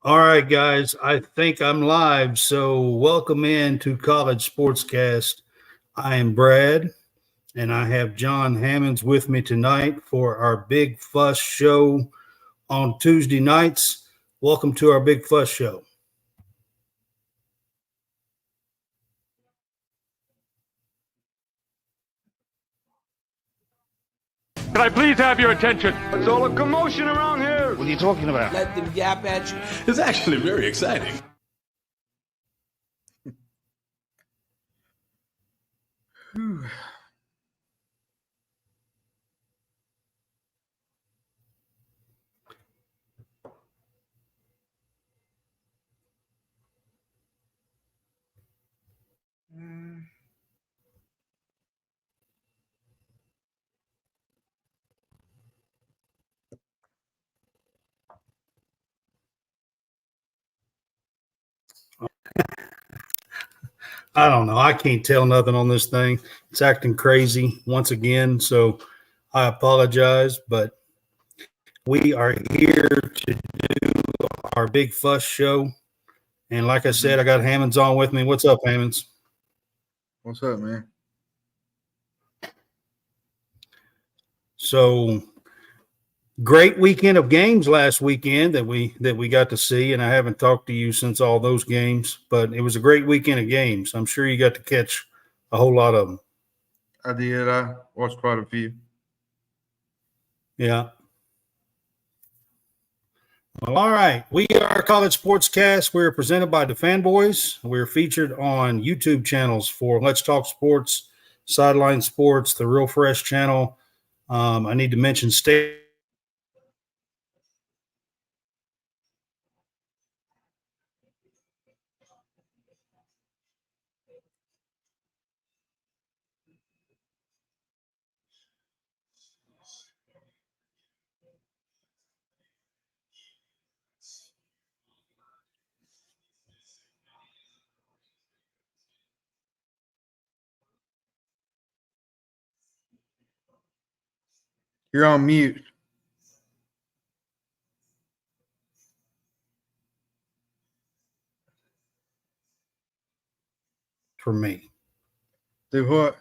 All right, guys, I think I'm live. So, welcome in to College Sportscast. I am Brad, and I have John Hammonds with me tonight for our Big Fuss show on Tuesday nights. Welcome to our Big Fuss show. Can I please have your attention? There's all a commotion around here. What are you talking about? Let them yap at you. It's actually very exciting. I don't know. I can't tell nothing on this thing. It's acting crazy once again. So, I apologize, but we are here to do our Big Fuss show. And like I said, I got Hammonds on with me. What's up, Hammonds? What's up, man? So great weekend of games last weekend that we got to see, and I haven't talked to you since all those games, but it was a great weekend of games. I'm sure you got to catch a whole lot of them. I did. I watched quite a few. Yeah. Well, all right. We are College Sportscast. We're presented by the Fanboys. We're featured on YouTube channels for Let's Talk Sports, Sideline Sports, the Real Fresh channel. I need to mention State. You're on mute. For me. Do what?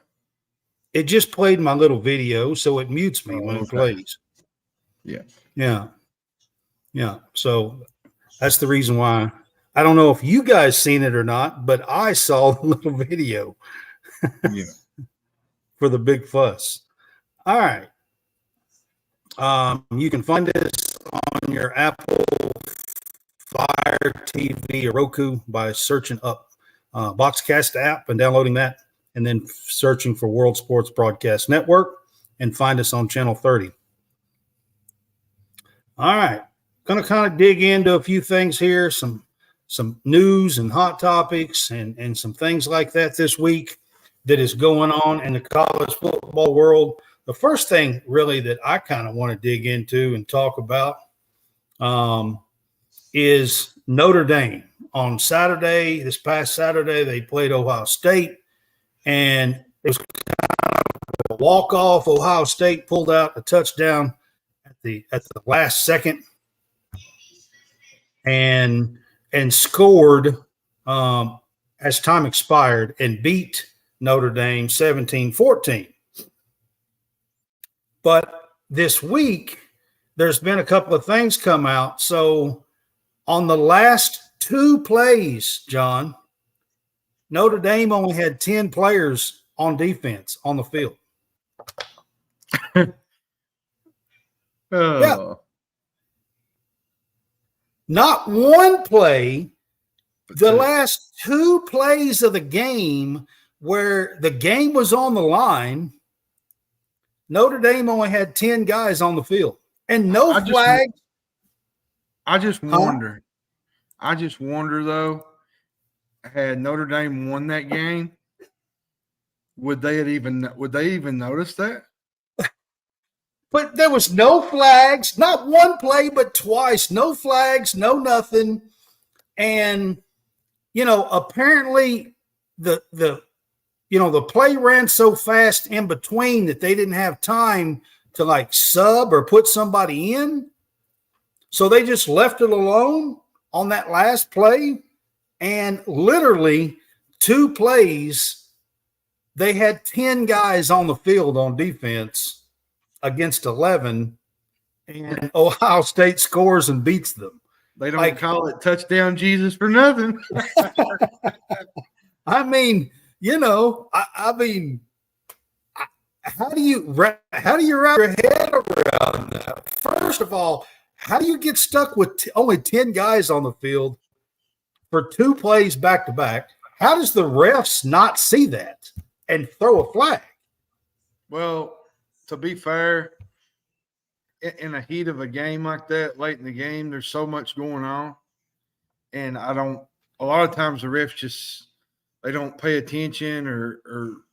It just played my little video, so it mutes me when it okay. plays. Yeah. Yeah. Yeah. So that's the reason why. I don't know if you guys seen it or not, but I saw the little video Yeah. for the Big Fuss. All right. You can find us on your Apple Fire TV or Roku by searching up SportsCast app and downloading that, and then searching for World Sports Broadcast Network, and find us on Channel 30. All right. Going to kind of dig into a few things here, some news and hot topics and some things like that this week that is going on in the college football world. The first thing really that I kind of want to dig into and talk about is Notre Dame. On Saturday, this past Saturday, they played Ohio State, and it was kind of a walk-off. Ohio State pulled out a touchdown at the last second and scored as time expired and beat Notre Dame 17-14. But this week, there's been a couple of things come out. So on the last two plays, John, Notre Dame only had 10 players on defense on the field. Yeah. Not one play. The last two plays of the game where the game was on the line, Notre Dame only had 10 guys on the field and no flags. I just wonder. I just wonder, though, had Notre Dame won that game, would they even notice that? But there was no flags, not one play, but twice. No flags, no nothing. And, apparently the play ran so fast in between that they didn't have time to sub or put somebody in. So they just left it alone. on that last play, and literally 2 plays, they had 10 guys on the field on defense against 11, and Ohio State scores and beats them. They don't call it touchdown Jesus for nothing. I mean, I mean, how do you wrap your head around that? First of all, how do you get stuck with only 10 guys on the field for 2 plays back to back? How does the refs not see that and throw a flag? Well, to be fair, in the heat of a game like that, late in the game, there's so much going on. And a lot of times the refs they don't pay attention, or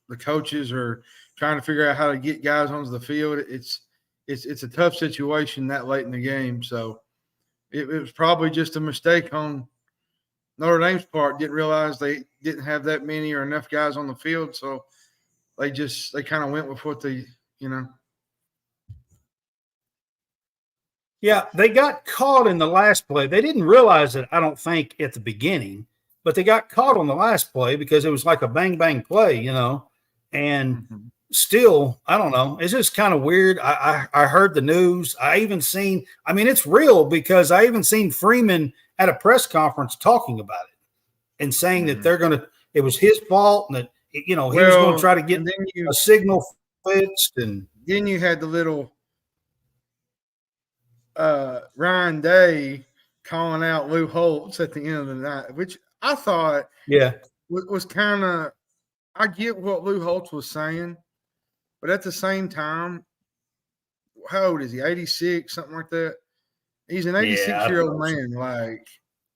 the coaches are trying to figure out how to get guys onto the field. It's a tough situation that late in the game. So it was probably just a mistake on Notre Dame's part. Didn't realize they didn't have that many or enough guys on the field. So they kind of went with what they. Yeah, they got caught in the last play. They didn't realize it, I don't think, at the beginning, but they got caught on the last play because it was like a bang-bang play, and still, I don't know. It's just kind of weird. I heard the news. I even seen – I mean, it's real because I even seen Freeman at a press conference talking about it and saying that they're going to – it was his fault and that, he was going to try to get a signal fixed. And then you had the little – Ryan Day calling out Lou Holtz at the end of the night, which I thought was kind of – I get what Lou Holtz was saying, but at the same time, how old is he? 86, something like that? He's an 86-year-old man. Like,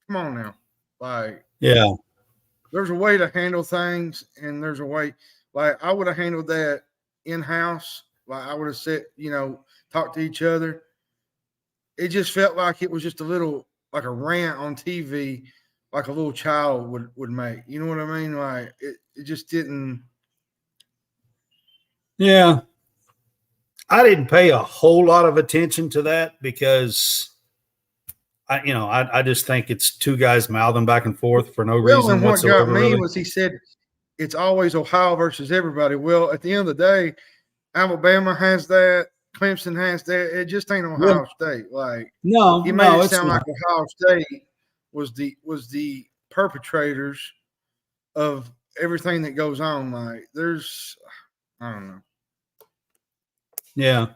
come on now. Like, there's a way to handle things, and there's a way – like, I would have handled that in-house. Like, I would have said, talked to each other. It just felt like it was just a little like a rant on TV, like a little child would make. You know what I mean? Like it just didn't. Yeah. I didn't pay a whole lot of attention to that because I just think it's 2 guys mouthing back and forth for no reason and what whatsoever. got me was he said it's always Ohio versus everybody. Well, at the end of the day, Alabama has that. Clemson has that. It just ain't Ohio State. Like he made it sound like Ohio State was the perpetrators of everything that goes on. Like I don't know. Yeah.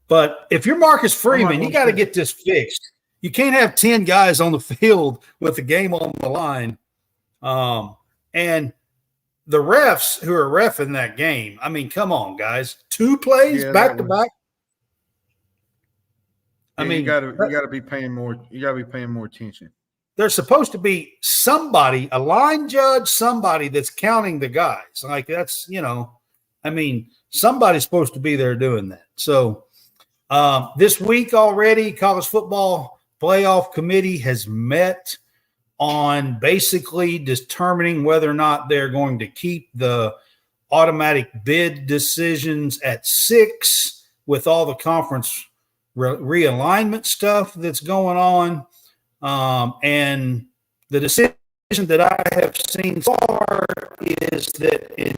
But if you're Marcus Freeman, you got to get this fixed. You can't have 10 guys on the field with the game on the line. And the refs who are reffing that game, I mean, come on, guys. 2 plays back to back. I mean, you got to be paying more. You got to be paying more attention. There's supposed to be somebody, a line judge, somebody that's counting the guys. Like that's, I mean, somebody's supposed to be there doing that. So this week already, College Football Playoff Committee has met on basically determining whether or not they're going to keep the automatic bid decisions at 6 with all the conference realignment stuff that's going on. And the decision that I have seen so far is that in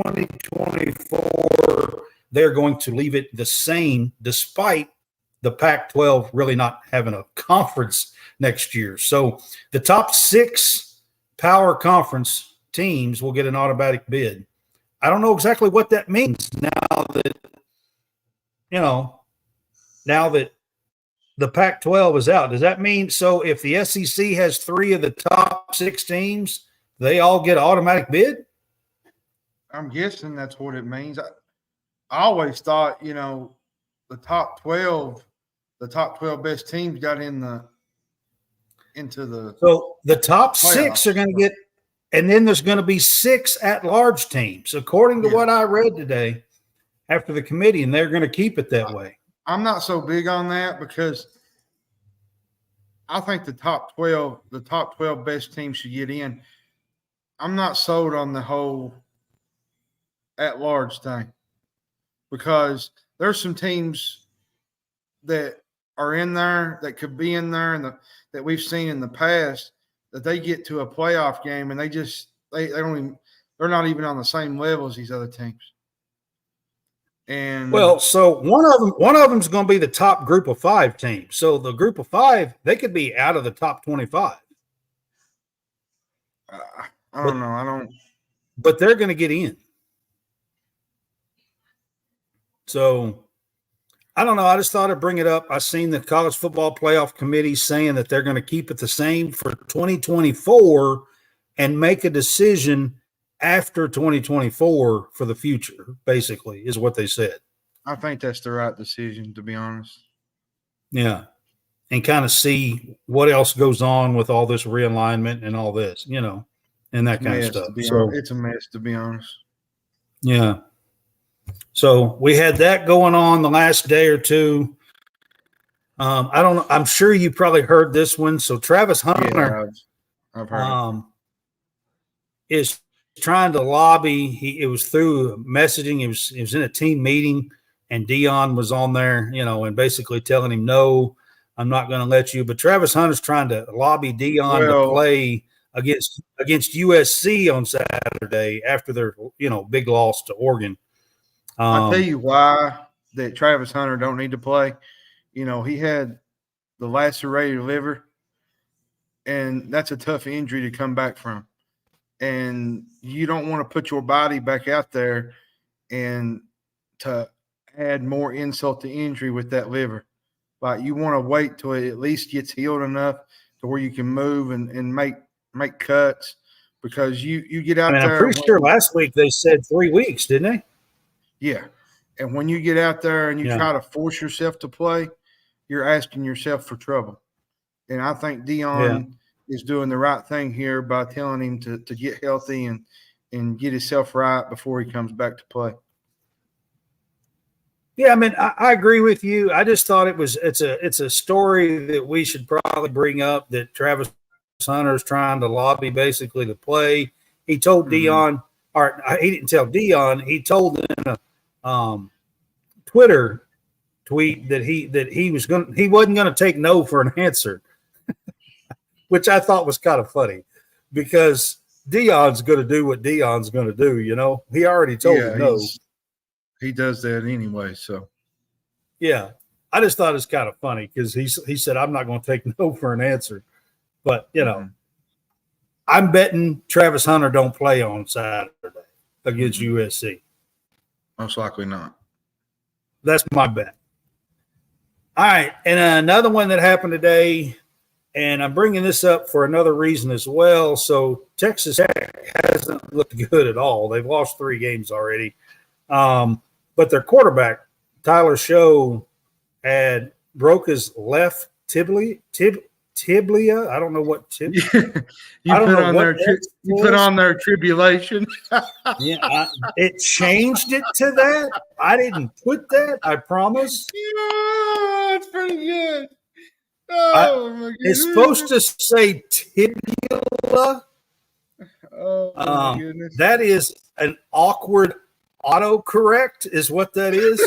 2024, they're going to leave it the same despite the Pac-12 really not having a conference next year. So the top 6 power conference teams will get an automatic bid. I don't know exactly what that means now that the Pac-12 is out. Does that mean so if the SEC has 3 of the top 6 teams, they all get an automatic bid? I'm guessing that's what it means. I always thought, the top 12 best teams got into the. So the top playoffs. 6 are going to get, and then there's going to be 6 at-large teams, according to what I read today after the committee, and they're going to keep it that way. I'm not so big on that because I think the top 12 best teams should get in. I'm not sold on the whole at-large thing because there's some teams that are in there that could be in there and that we've seen in the past, that they get to a playoff game and they don't even, they're not even on the same level as these other teams. And so one of them's going to be the top group of 5 team. So the group of 5, they could be out of the top 25. I don't know. But they're going to get in. So I don't know. I just thought I'd bring it up. I seen the College Football Playoff Committee saying that they're going to keep it the same for 2024 and make a decision after 2024 for the future, basically, is what they said. I think that's the right decision, to be honest. Yeah. And kind of see what else goes on with all this realignment and all this, and that kind of stuff. So it's a mess, to be honest. Yeah. So we had that going on the last day or two. I don't know. I'm sure you probably heard this one. So Travis Hunter I've heard is trying to lobby. It was through messaging. It was in a team meeting, and Dion was on there, and basically telling him, no, I'm not going to let you. But Travis Hunter's trying to lobby Dion to play against USC on Saturday after their, big loss to Oregon. I'll tell you why that Travis Hunter don't need to play. He had the lacerated liver, and that's a tough injury to come back from. And you don't want to put your body back out there and to add more insult to injury with that liver. Like, you want to wait till it at least gets healed enough to where you can move and make cuts, because you get out there. I'm pretty sure last week they said 3 weeks, didn't they? Yeah. And when you get out there and you try to force yourself to play, you're asking yourself for trouble. And I think Dion is doing the right thing here by telling him to get healthy and get himself right before he comes back to play. Yeah, I mean, I agree with you. I just thought it's a story that we should probably bring up, that Travis Hunter is trying to lobby basically to play. He told Dion, or he didn't tell Dion, he told in a Twitter tweet that he wasn't going to take no for an answer, which I thought was kind of funny, because Dion's going to do what Dion's going to do. He already told him no. He does that anyway. So yeah, I just thought it was kind of funny because he said, I'm not going to take no for an answer, but I'm betting Travis Hunter don't play on Saturday against USC. Most likely not. That's my bet. All right. And another one that happened today, and I'm bringing this up for another reason as well. So Texas Tech hasn't looked good at all. They've lost 3 games already. But their quarterback, Tyler Show, broke his left tibia. I don't know what tibia. You put on their tribulation. Yeah, it changed it to that. I didn't put that. I promise. Yeah, that's pretty good. Oh my goodness. It's supposed to say tibia. Oh my goodness. That is an awkward autocorrect, is what that is.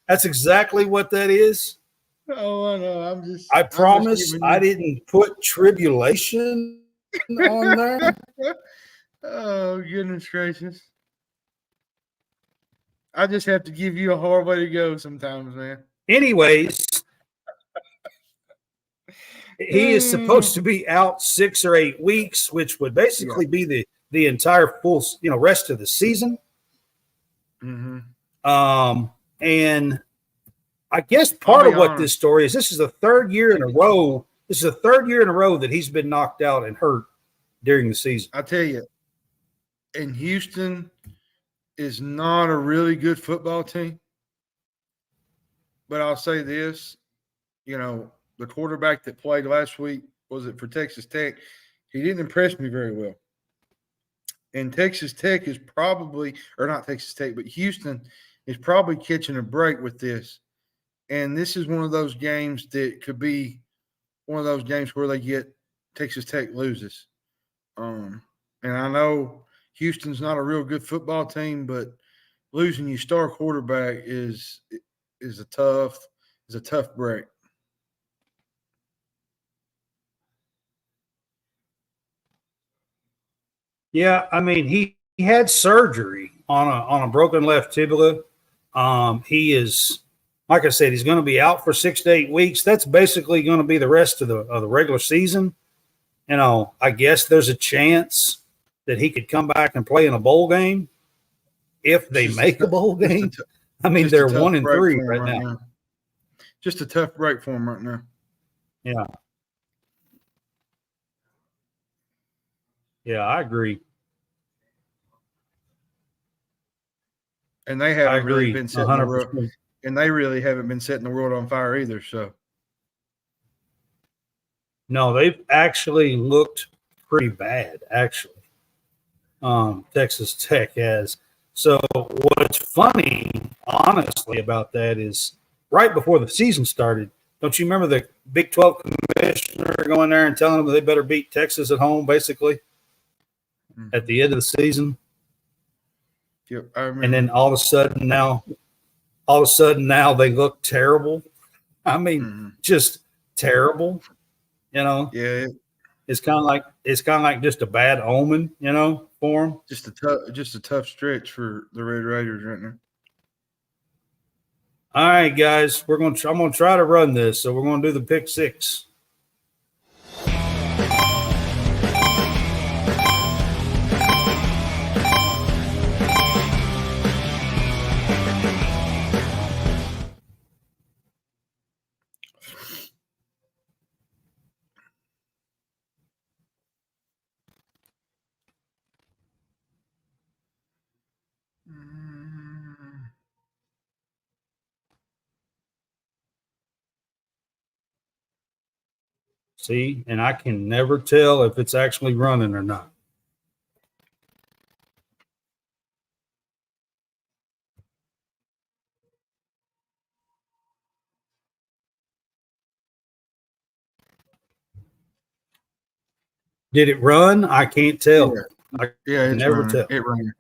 That's exactly what that is. Oh, I know. I promise I didn't put tribulation on there. Oh, goodness gracious. I just have to give you a hard way to go sometimes, man. Anyways, he is supposed to be out 6 or 8 weeks, which would basically be the entire full, rest of the season. Mm-hmm. And I guess part of what this story is, this is the 3rd year in a row. This is the 3rd year in a row that he's been knocked out and hurt during the season. I tell you, and Houston is not a really good football team. But I'll say this, the quarterback that played last week, was it for Texas Tech? He didn't impress me very well. And Texas Tech is probably, or not Texas Tech, but Houston is probably catching a break with this. And this is one of those games that could be one of those games where they get Texas Tech loses. And I know Houston's not a real good football team, but losing your star quarterback is a tough break. Yeah, I mean he had surgery on a broken left tibia. He is, like I said, he's going to be out for 6 to 8 weeks. That's basically going to be the rest of the regular season. You know, I guess there's a chance that he could come back and play in a bowl game if they make a bowl game. I mean, they're 1-3 right now. Just a tough break for him right now. Yeah. Yeah, I agree. And they haven't really been setting 100%. the world, and they really haven't been setting the world on fire either. So, no, they've actually looked pretty bad. Actually, Texas Tech has. So what's funny, honestly, about that is right before the season started. Don't you remember the Big 12 commissioner going there and telling them they better beat Texas at home, basically, at the end of the season? Yep, I remember. And then all of a sudden now they look terrible. I mean, just terrible. You know. Yeah. It's kind of like just a bad omen, you know, for them. Just a tough stretch for the Red Raiders right now. All right, guys, I'm gonna try to run this, so we're gonna do the pick six. See, and I can never tell if it's actually running or not. Did it run? I can't tell. Yeah, it's never running. tell. It ran.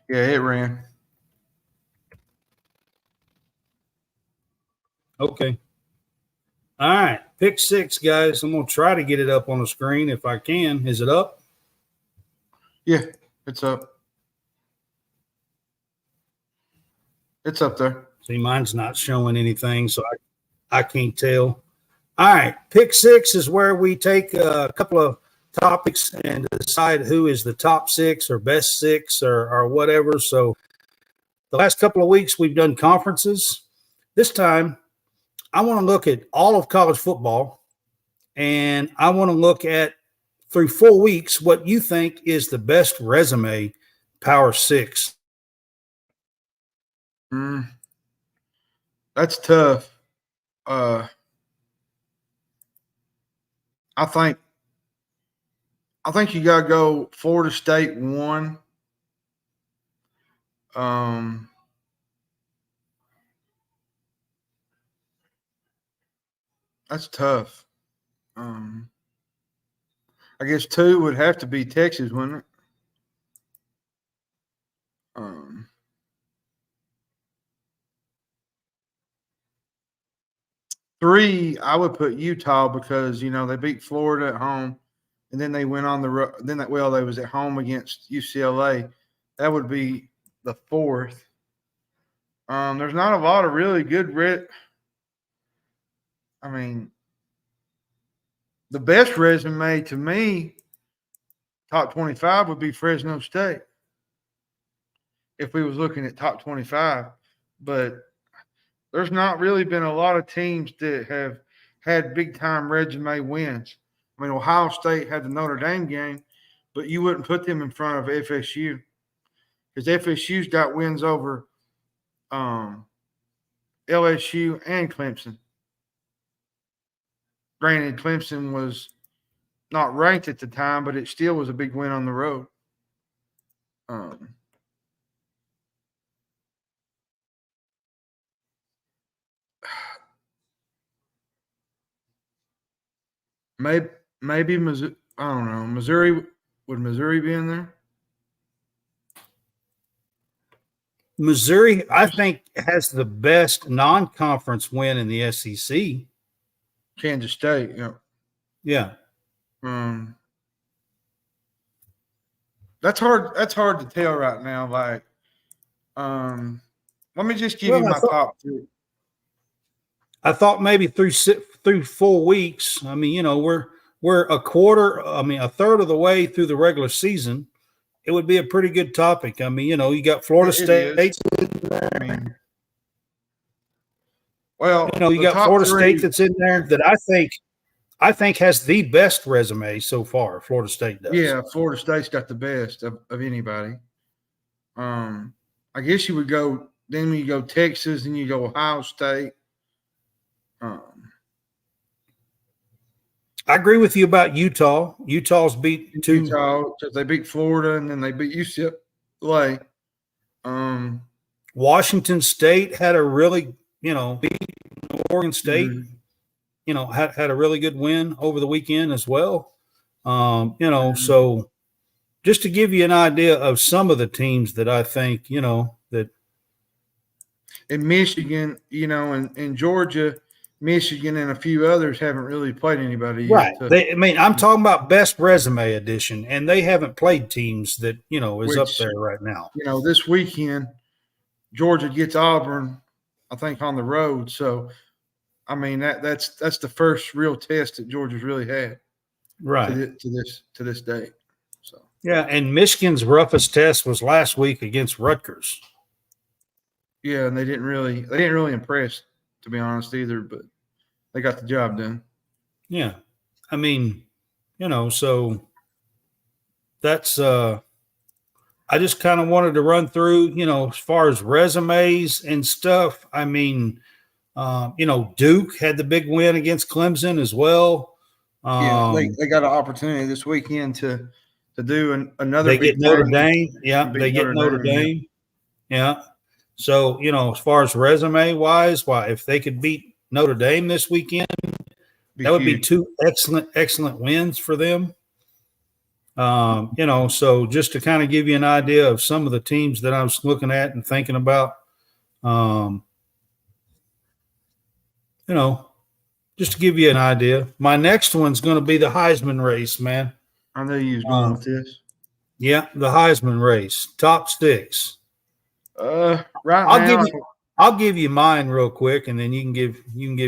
Yeah, it ran. Okay. All right. Pick six, guys. I'm going to try to get it up on the screen if I can. Is it up? Yeah, it's up. It's up there. See, mine's not showing anything, so I can't tell. All right. Pick six is where we take a couple of topics and decide who is the top six or best six or whatever. So the last couple of weeks we've done conferences. This time I want to look at all of college football, and I want to look at through 4 weeks what you think is the best resume Power Six. That's tough. I think you gotta go Florida State 1. That's tough. I guess 2 would have to be Texas, wouldn't it? 3, I would put Utah because they beat Florida at home, and then they went on the road. They was at home against UCLA. That would be the 4th. There's not a lot of really good the best resume to me, top 25, would be Fresno State if we was looking at top 25. But there's not really been a lot of teams that have had big-time resume wins. I mean, Ohio State had the Notre Dame game, but you wouldn't put them in front of FSU because FSU's got wins over LSU and Clemson. Granted, Clemson was not ranked at the time, but it still was a big win on the road. Maybe Missouri. I don't know. Missouri, would Missouri be in there? Missouri, I think, has the best non-conference win in the SEC. Kansas State, Yeah. That's hard to tell right now. Like, let me just give you my top three. I thought maybe through 4 weeks. I mean, we're a third of the way through the regular season. It would be a pretty good topic. I mean, you got Florida State. I mean, well, you got Florida State that's in there that I think has the best resume so far. Florida State does. Yeah, Florida State's got the best of anybody. I guess you would go. Then you go Texas, and you go Ohio State. I agree with you about Utah. Utah's beat Utah because they beat Florida, and then they beat UCLA. Washington State had a really, beat Oregon State. Had a really good win over the weekend as well. So just to give you an idea of some of the teams that I think, that in Michigan, and Georgia, Michigan, and a few others haven't really played anybody yet. Right. I'm talking about best resume edition, and they haven't played teams that, is up there right now. This weekend, Georgia gets Auburn, I think, on the road. So, I mean, that's the first real test that Georgia's really had, right, to this date. So yeah, and Michigan's roughest test was last week against Rutgers. Yeah, and they didn't really impress, to be honest, either. But they got the job done. Yeah, I mean, so that's I just kind of wanted to run through, as far as resumes and stuff. I mean. Duke had the big win against Clemson as well. They got an opportunity this weekend to do another. They get Notre Dame. Yeah, they get Notre Dame. Yeah. So, as far as resume wise, if they could beat Notre Dame this weekend, that would be two excellent wins for them. So just to kind of give you an idea of some of the teams that I was looking at and thinking about, just to give you an idea. My next one's going to be the Heisman race, man. I know you was going with this. Yeah, the Heisman race, top 6. I'll give you mine real quick, and then you can give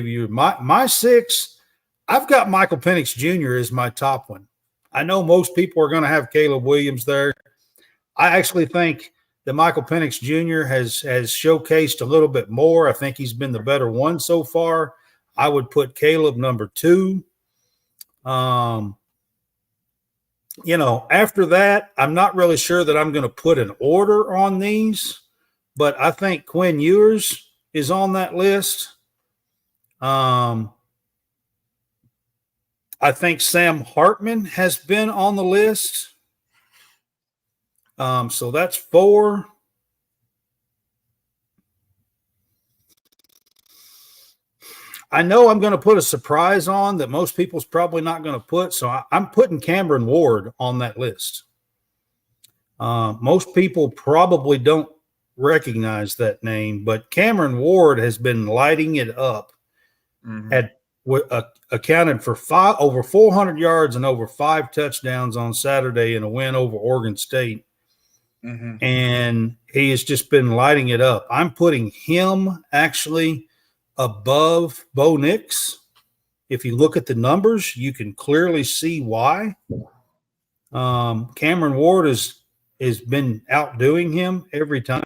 you my 6. I've got Michael Penix Jr. as my top one. I know most people are going to have Caleb Williams there. I actually think that Michael Penix Jr. has showcased a little bit more. I think he's been the better one so far. I would put Caleb number 2. After that, I'm not really sure that I'm going to put an order on these, but I think Quinn Ewers is on that list. I think Sam Hartman has been on the list. So that's 4. I know I'm going to put a surprise on that most people's probably not going to put. So I'm putting Cameron Ward on that list. Most people probably don't recognize that name, but Cameron Ward has been lighting it up. Accounted for over 400 yards and over 5 touchdowns on Saturday in a win over Oregon State. And he has just been lighting it up. I'm putting him actually above Bo Nix. If you look at the numbers, you can clearly see why. Cameron Ward has been outdoing him every time,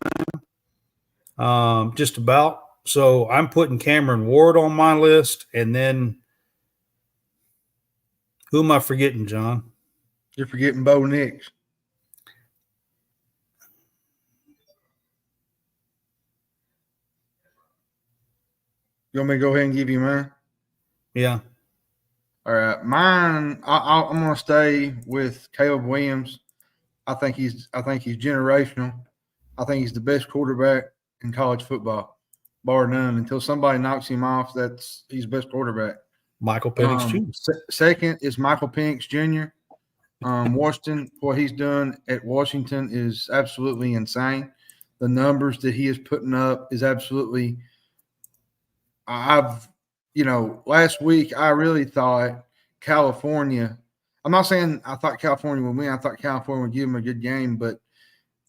just about. So I'm putting Cameron Ward on my list. And then who am I forgetting, John? You're forgetting Bo Nix. You want me to go ahead and give you mine? Yeah. All right. Mine, I'm going to stay with Caleb Williams. I think he's generational. I think he's the best quarterback in college football, bar none. Until somebody knocks him off, he's the best quarterback. Michael Penix Jr. Second is Michael Penix Jr. Washington, what he's done at Washington is absolutely insane. the numbers that he is putting up is absolutely – last week I really thought California – I'm not saying I thought California would win. I thought California would give him a good game, but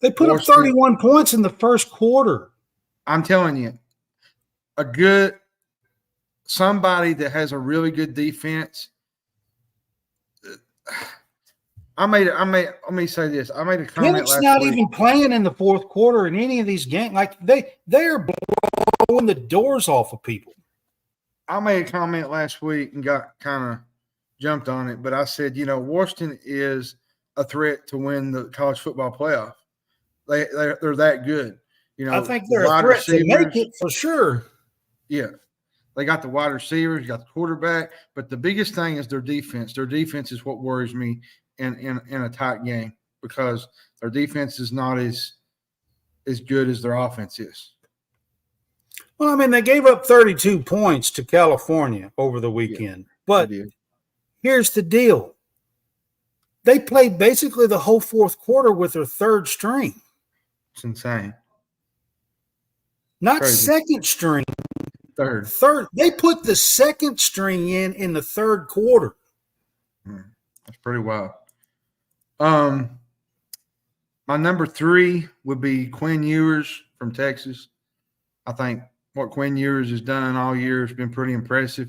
they put up 31 points in the first quarter. I'm telling you, somebody that has a really good defense. Let me say this. I made a comment last week. Not even playing in the fourth quarter in any of these games. Like they are blowing the doors off of people. I made a comment last week and got kind of jumped on it, but I said, Washington is a threat to win the college football playoff. They're that good. I think they're a threat to make it for sure. Yeah. They got the wide receivers, got the quarterback, but the biggest thing is their defense. Their defense is what worries me in a tight game because their defense is not as good as their offense is. Well, I mean, they gave up 32 points to California over the weekend, but here's the deal. They played basically the whole fourth quarter with their third string. It's insane. Not crazy. Second string. Third. They put the second string in the third quarter. That's pretty wild. My number 3 would be Quinn Ewers from Texas. I think what Quinn Ewers has done all year has been pretty impressive.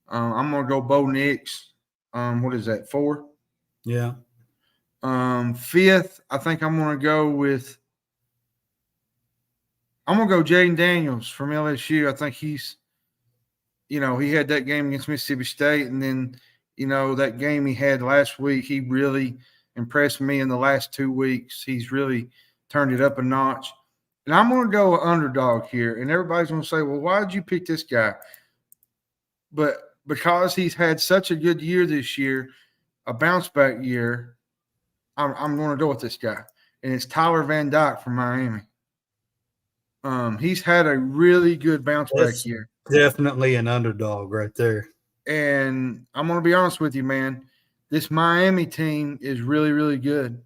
I'm going to go Bo Nix. What is that, 4? Yeah. 5th, I think I'm going to go Jaden Daniels from LSU. I think he's, he had that game against Mississippi State, and then, that game he had last week, he really impressed me in the last 2 weeks. He's really turned it up a notch. And I'm going to go underdog here, and everybody's going to say, well, why did you pick this guy? But because he's had such a good year this year, a bounce-back year, I'm going to go with this guy, and it's Tyler Van Dyke from Miami. He's had a really good bounce-back year. Definitely an underdog right there. And I'm going to be honest with you, man. This Miami team is really, really good.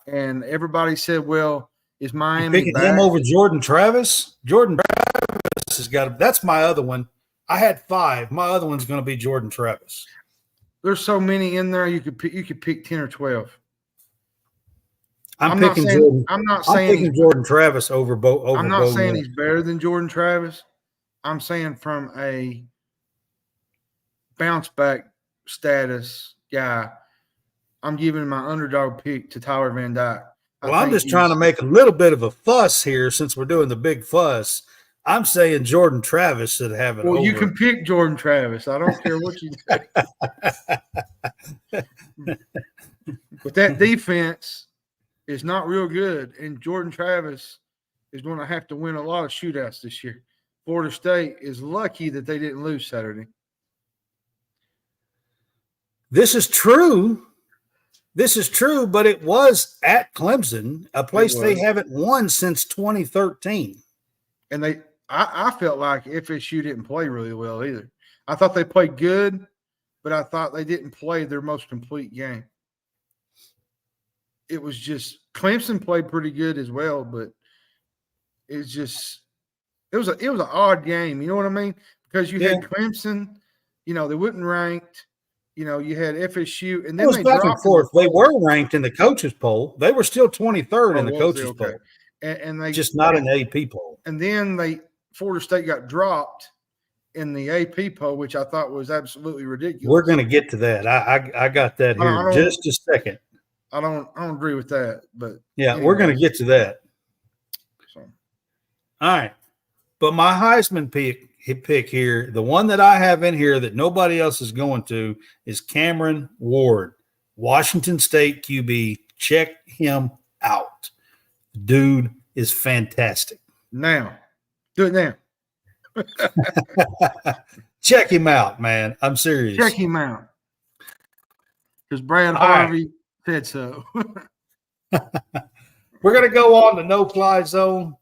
And everybody said, well, is Miami picking him over Jordan Travis? Jordan Travis has got – that's my other one. I had 5. My other one's going to be Jordan Travis. There's so many in there you could pick 10 or 12. I'm picking Jordan Travis over Bo. I'm not saying he's better than Jordan Travis. I'm saying from a bounce back status guy, I'm giving my underdog pick to Tyler Van Dyke. Well, I'm just trying to make a little bit of a fuss here since we're doing the big fuss. I'm saying Jordan Travis should have it. Well, you can pick Jordan Travis. I don't care what you do. But that defense is not real good, and Jordan Travis is going to have to win a lot of shootouts this year. Florida State is lucky that they didn't lose Saturday. This is true, but it was at Clemson, a place they haven't won since 2013. And I felt like FSU didn't play really well either. I thought they played good, but I thought they didn't play their most complete game. It was just Clemson played pretty good as well, but it's just it was an odd game. You know what I mean? Because you had Clemson, they weren't ranked. You had FSU, and then it was back and forth. They were ranked in the coaches poll. They were still 23rd in the coaches poll, and they just not in the AP poll. And then Florida State got dropped in the AP poll, which I thought was absolutely ridiculous. We're going to get to that. I got that here in just a second. I don't agree with that, but anyway. We're going to get to that. So. All right, but my Heisman pick here, the one that I have in here that nobody else is going to, is Cameron Ward, Washington State QB. Check him out. Dude is fantastic. Now, do it now. Check him out, man. I'm serious. Check him out. Because Brad Harvey said so. We're going to go on to no-fly zone,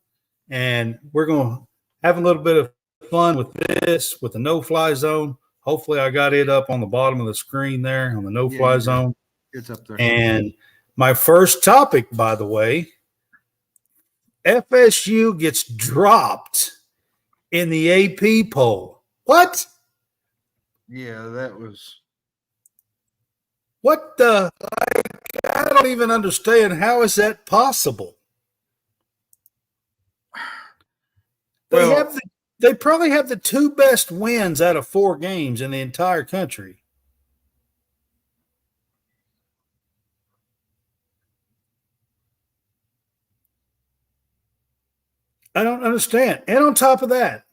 and we're going to have a little bit of fun with this, with the no-fly zone. Hopefully I got it up on the bottom of the screen there on the no-fly zone. It's up there. And my first topic, by the way, FSU gets dropped in the AP poll. What? Yeah, that was. What the? I don't even understand. How is that possible? They probably have the 2 best wins out of 4 games in the entire country. I don't understand. And on top of that,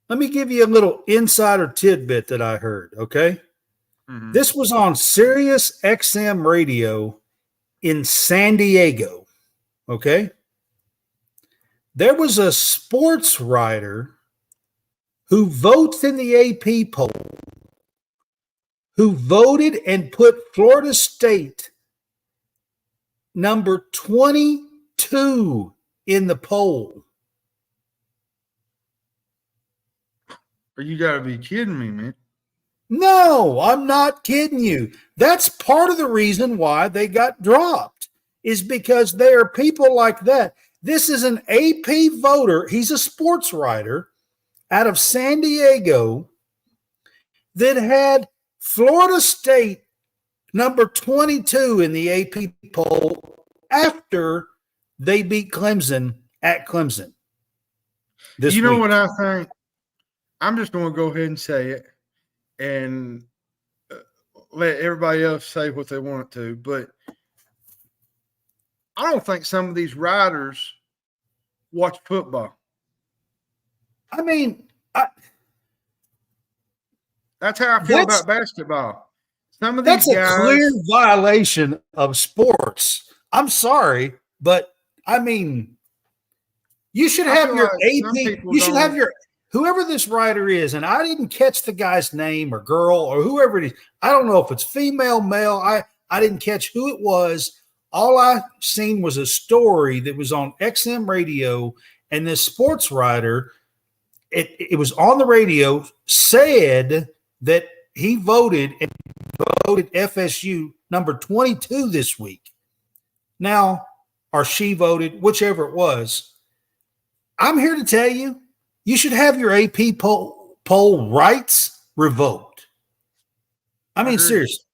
let me give you a little insider tidbit that I heard, okay? Mm-hmm. This was on Sirius XM radio in San Diego, okay? There was a sports writer who votes in the AP poll, who voted and put Florida State number 22 in the poll. You got to be kidding me, man. No, I'm not kidding you. That's part of the reason why they got dropped, is because there are people like that. This is an AP voter. He's a sports writer out of San Diego that had Florida State number 22 in the AP poll after they beat Clemson at Clemson. You know what I think? I'm just going to go ahead and say it and let everybody else say what they want to. But I don't think some of these writers watch football. I mean, that's how I feel about basketball. Some of these guys, a clear violation of sports. I'm sorry, but I mean, you should have your AP. You should have your whoever this writer is, and I didn't catch the guy's name or girl or whoever it is. I don't know if it's female, male. I didn't catch who it was. All I seen was a story that was on XM radio, and this sports writer, it was on the radio, said that he voted FSU number 22 this week. Now, or she voted, whichever it was. I'm here to tell you, you should have your AP poll rights revoked. I mean, seriously.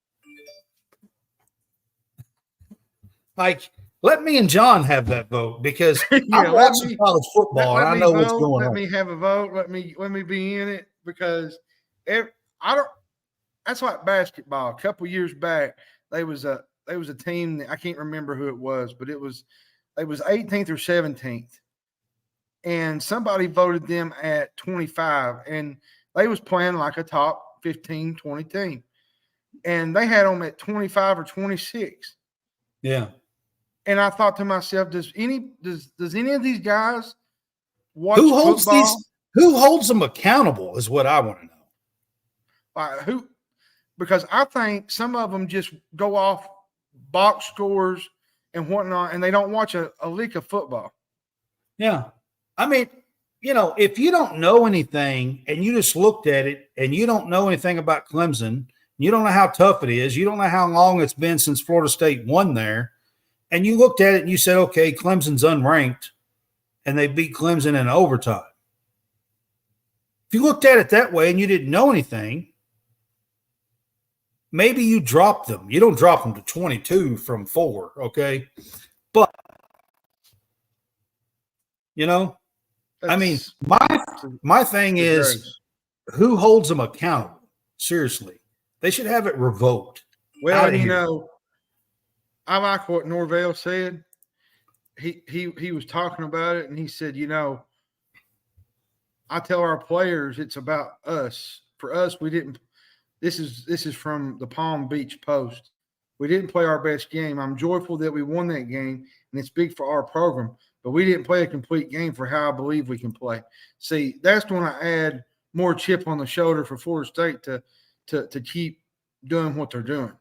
Like, let me and John have that vote because I'm watching college football and I know what's going on. Let me have a vote. Let me be in it because that's like basketball. A couple years back, there was a team that I can't remember who it was, but it was 18th or 17th. And somebody voted them at 25, and they was playing like a top 15, 20 team. And they had them at 25 or 26. Yeah. And I thought to myself, does any of these guys watch football? Who holds them accountable is what I want to know. Because I think some of them just go off box scores and whatnot, and they don't watch a lick of football. Yeah. I mean, if you don't know anything and you just looked at it and you don't know anything about Clemson, you don't know how tough it is, you don't know how long it's been since Florida State won there, and you looked at it and you said, okay, Clemson's unranked, and they beat Clemson in overtime. If you looked at it that way and you didn't know anything, maybe you dropped them. You don't drop them to 22 from 4, okay? But, I mean, my thing is who holds them accountable? Seriously. They should have it revoked. Well, I like what Norvell said. He was talking about it, and he said, I tell our players it's about us. For us, we didn't – this is from the Palm Beach Post. We didn't play our best game. I'm joyful that we won that game, and it's big for our program. But we didn't play a complete game for how I believe we can play. See, that's when I add more chip on the shoulder for Florida State to keep doing what they're doing.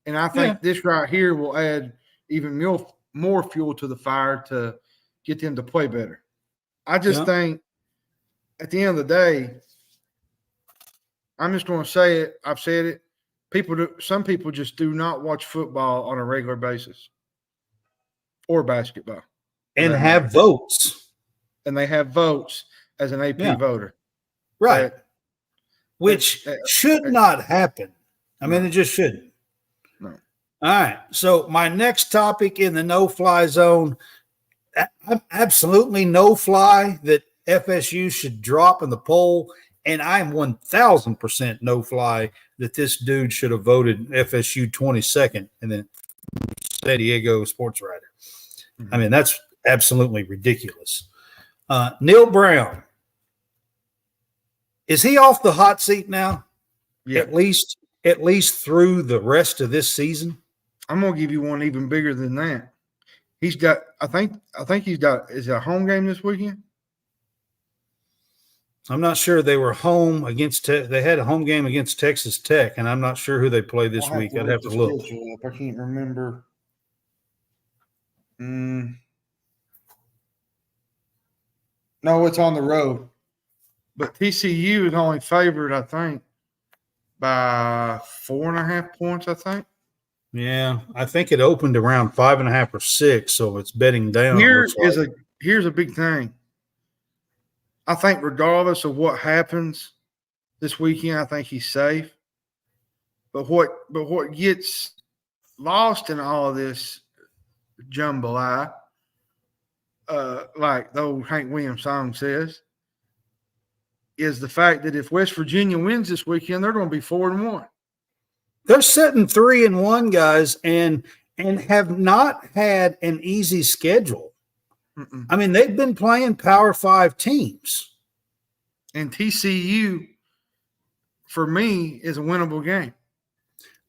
And I think this right here will add even more fuel to the fire to get them to play better. I just think at the end of the day, I'm just going to say it. I've said it. Some people just do not watch football on a regular basis or basketball. and have votes. And they have votes as an AP voter. Right. Which should not happen. I mean, it just shouldn't. No. All right. So my next topic in the no-fly zone, absolutely no fly that FSU should drop in the poll. And I'm 1,000% no fly that this dude should have voted FSU 22nd and then San Diego sports writer. I mean, that's absolutely ridiculous. Neil Brown, is he off the hot seat now? Yeah. At least through the rest of this season? I'm gonna give you one even bigger than that. He's got, I think he's got, is it a home game this weekend? I'm not sure. They were home against, they had a home game against Texas Tech, and I'm not sure who they play this week. I'd have to look. I can't remember. No, it's on the road. But TCU is only favored, I think, by 4.5 points, I think. Yeah, I think it opened around 5.5 or 6, so it's betting down. Here's a big thing. I think regardless of what happens this weekend, I think he's safe. But what gets lost in all of this jambalaya, like the old Hank Williams song says, is the fact that if West Virginia wins this weekend, they're going to be 4-1. They're sitting 3-1, guys, and have not had an easy schedule. I mean, they've been playing Power 5 teams. And TCU, for me, is a winnable game.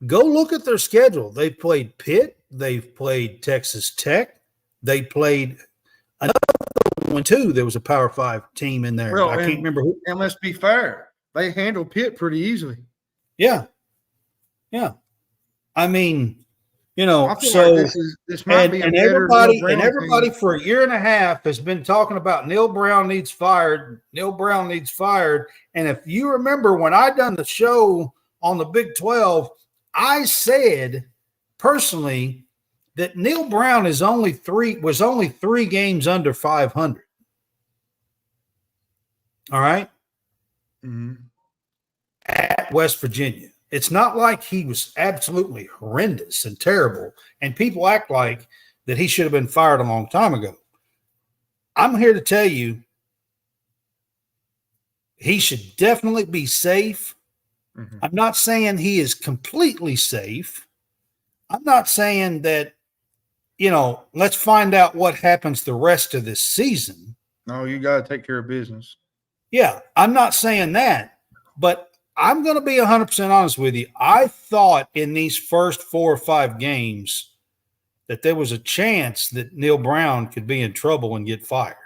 Go look at their schedule. They've played Pitt. They've played Texas Tech. They played another one, too. There was a Power 5 team in there. Well, I can't remember who. And let's be fair. They handled Pitt pretty easily. Yeah. Yeah. I mean, you know, so like this might be everybody for a year and a half has been talking about Neil Brown needs fired. Neil Brown needs fired. And if you remember when I done the show on the Big 12, I said personally that Neil Brown was only 3 games under 500. All right. At West Virginia. It's not like he was absolutely horrendous and terrible, and people act like that he should have been fired a long time ago. I'm here to tell you he should definitely be safe. I'm not saying he is completely safe. I'm not saying that, you know, let's find out what happens the rest of this season. No, you got to take care of business. Yeah, I'm not saying that, but I'm going to be 100% honest with you. I thought in these first 4 or 5 games that there was a chance that Neil Brown could be in trouble and get fired.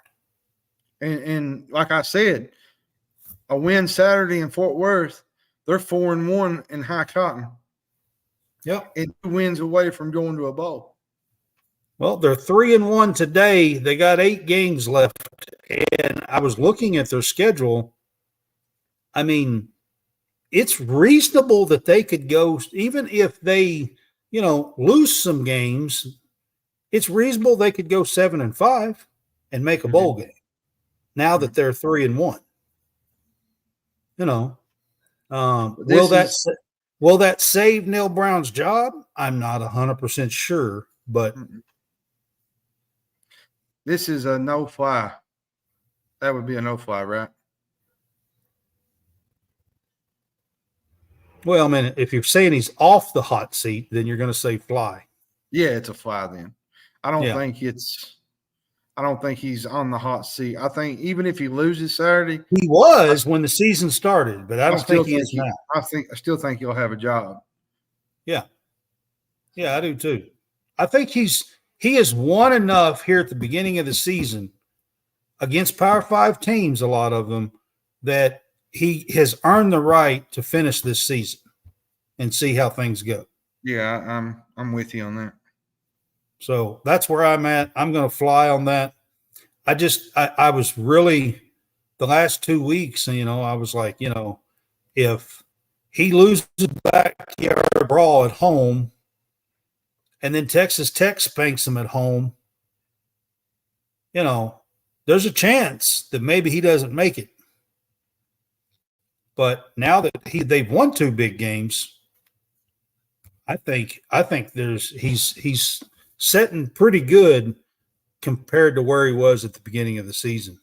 And like I said, a win Saturday in Fort Worth, they're 4-1 in High Cotton. Yep. And 2 wins away from going to a bowl. Well, they're 3-1 today. They got 8 games left. And I was looking at their schedule. I mean, it's reasonable that they could go, even if they, you know, lose some games, it's reasonable they could go 7-5 and make a bowl game now that they're 3-1. You know, will that save Neil Brown's job? I'm not 100% sure, but this is a no-fly. That would be a no-fly, right? Well, I mean, if you're saying he's off the hot seat, then you're going to say fly. Yeah, it's a fly then. I don't think he's on the hot seat. I think even if he loses Saturday, he was when the season started, but I don't think he is now. I still think he'll have a job. Yeah. Yeah, I do too. I think he has won enough here at the beginning of the season against Power 5 teams, a lot of them, that he has earned the right to finish this season and see how things go. Yeah, I'm with you on that. So that's where I'm at. I'm going to fly on that. I was really the last 2 weeks, you know, I was like, you know, if he loses backyard brawl at home and then Texas Tech spanks him at home, there's a chance that maybe he doesn't make it. But now that they've won 2 big games, I think he's setting pretty good compared to where he was at the beginning of the season.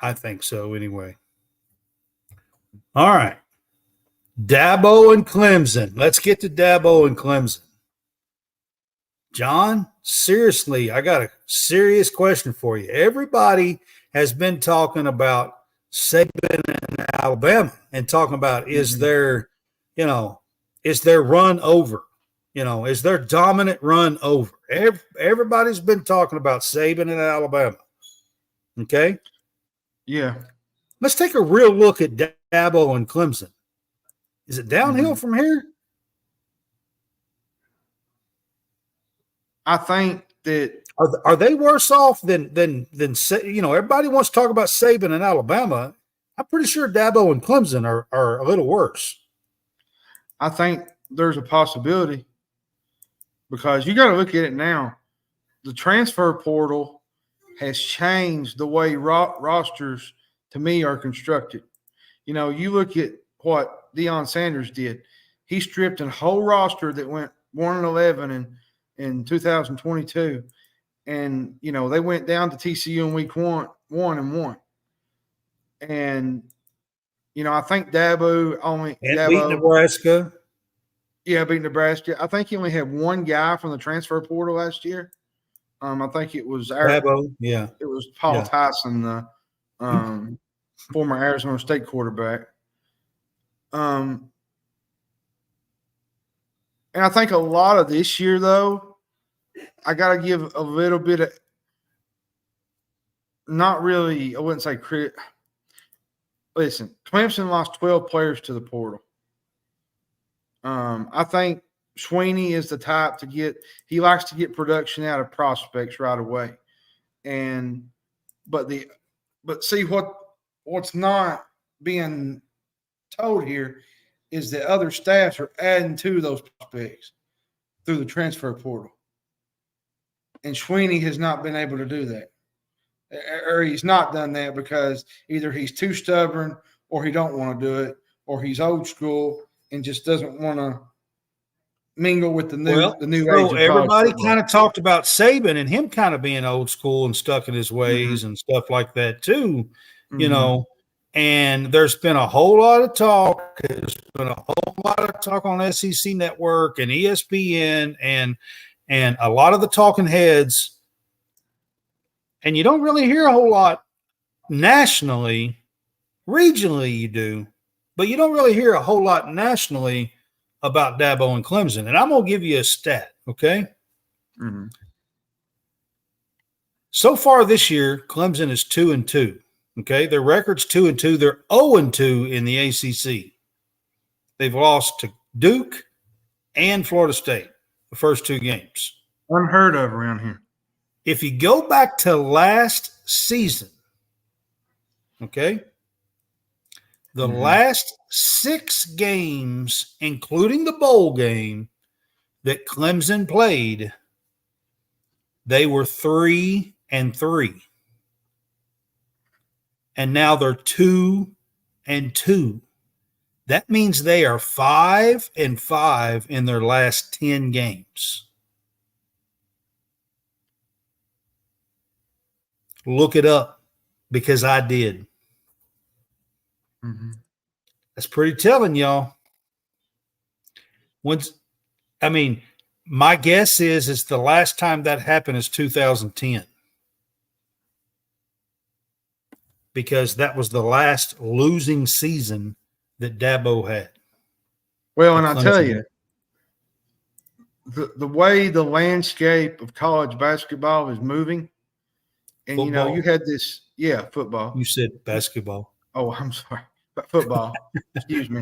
I think so anyway. All right. Dabo and Clemson. Let's get to Dabo and Clemson. John, seriously, I got a serious question for you. Everybody has been talking about Saban and Alabama and talking about is their run over? Is their dominant run over? Everybody's been talking about Saban and Alabama. Okay? Yeah. Let's take a real look at Dabo and Clemson. Is it downhill from here? I think that are they worse off than everybody wants to talk about Saban and Alabama. I'm pretty sure Dabo and Clemson are a little worse. I think there's a possibility because you got to look at it now. The transfer portal has changed the way rosters, to me, are constructed. You look at what Deion Sanders did. He stripped a whole roster that went 1-11 in 2022. And, they went down to TCU in week 1 and won. And, I think Dabo beat Nebraska. Yeah, beat Nebraska. I think he only had one guy from the transfer portal last year. I think it was Dabo. Yeah. It was Paul Tyson, the former Arizona State quarterback. And I think a lot of this year, though, I got to give a little bit of not really, I wouldn't say credit. Listen, Clemson lost 12 players to the portal. I think Sweeney is the type he likes to get production out of prospects right away. But see what's not being told here is that other staffs are adding to those prospects through the transfer portal. And Sweeney has not been able to do that. Or he's not done that because either he's too stubborn or he don't want to do it, or he's old school and just doesn't want to mingle with the new age of everybody kind of talked about Saban and him kind of being old school and stuck in his ways and stuff like that too, and there's been a whole lot of talk. There's been a whole lot of talk on SEC Network and ESPN and a lot of the talking heads. And you don't really hear a whole lot nationally. Regionally, you do. But you don't really hear a whole lot nationally about Dabo and Clemson. And I'm going to give you a stat, okay? Mm-hmm. So far this year, Clemson is 2-2, okay? Their record's 2-2. They're 0-2 in the ACC. They've lost to Duke and Florida State the first 2 games. Unheard of around here. If you go back to last season, okay, the last 6 games, including the bowl game that Clemson played, they were 3-3. And now they're 2-2. That means they are 5-5 in their last 10 games. Look it up because I did. That's pretty telling, y'all. My guess is the last time that happened is 2010. Because that was the last losing season that Dabo had. Well, and I tell you, the way the landscape of college basketball is moving, and football. You had this, football. You said basketball. Oh, I'm sorry, but football. Excuse me.